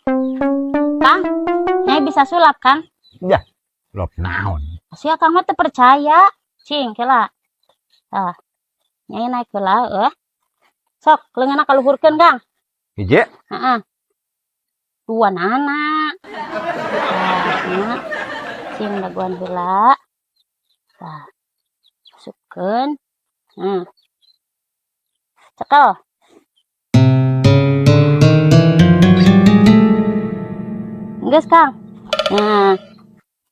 Kang, Nyai bisa sulap, Kang? Ya, lop naon. Sia Kang mah teu percaya. Cing, kela. Tah, Nyai naik heula, Sok, leungeunna kaluhurkeun, Kang. Hije, Heeh. Dua nana. Tah, cing daguan heula. Tah, masukkeun. Cekel. Geus, Kang. Nah,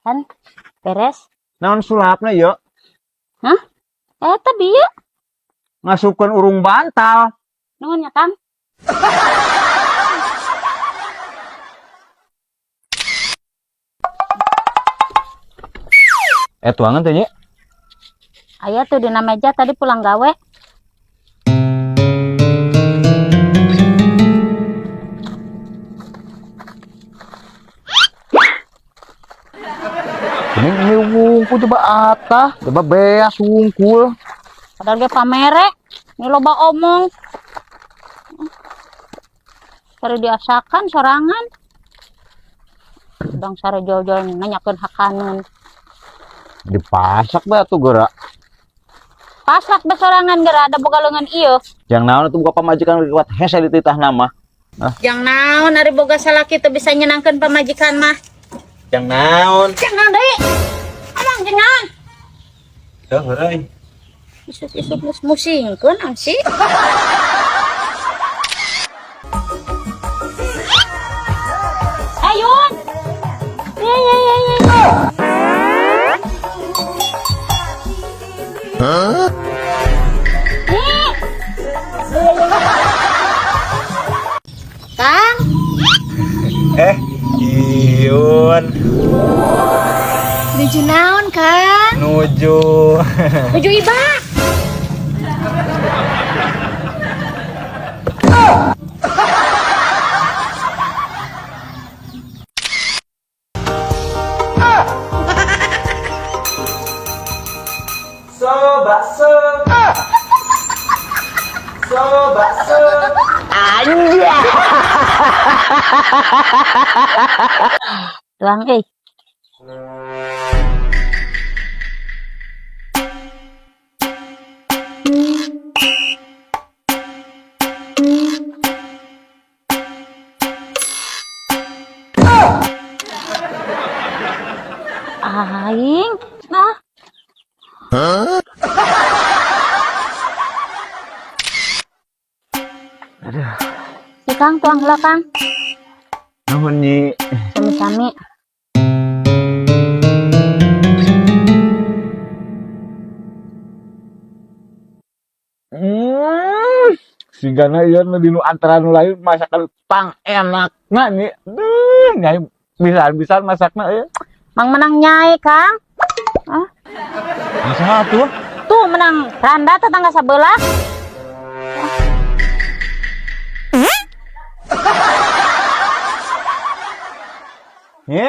kan beres. naon sulapna yeuh? Hah? Eta bieu. Ngasupkeun urung bantal. Nuhun ya, Kang. Tuangan teh nya. Aya tuh dina meja tadi pulang gawe. Ini wungkul coba atah, coba beas wungkul. Padahal ge pamere. Ini loba omong. Sare diasakan sorangan. Sedang sare jol-jol nanyakeun hakaneun. Dipasak dah tuh gerak. Pasak besorangan geura ada boga leungeun ieu. Yang naon itu buka pamajikan lewat hese di titah nama. Jang naon ari boga salaki teu bisa nyenangkeun pamajikan mah. Yang naon? Jang naon deui. Amang jang naon. Teu heureui. Isut-isut geus musingkeun angsi. Ayun. Ye. Kang, Iyun. nuju naon, Kang? Nuju. Nuju iba. Bakso. Tuang euy. Aing, nah. Si Kang, tuang heula Kang. Nuhun Nyi. Sami-sami. Sigana ieu dinu antara nu lain masakan pang enakna Nyi. Nyai bisa masakna ieu. Mang menang Nyai, Kang. Ah, Masalah tuh. tuh menang Randa tetangga sebelah. Nyi.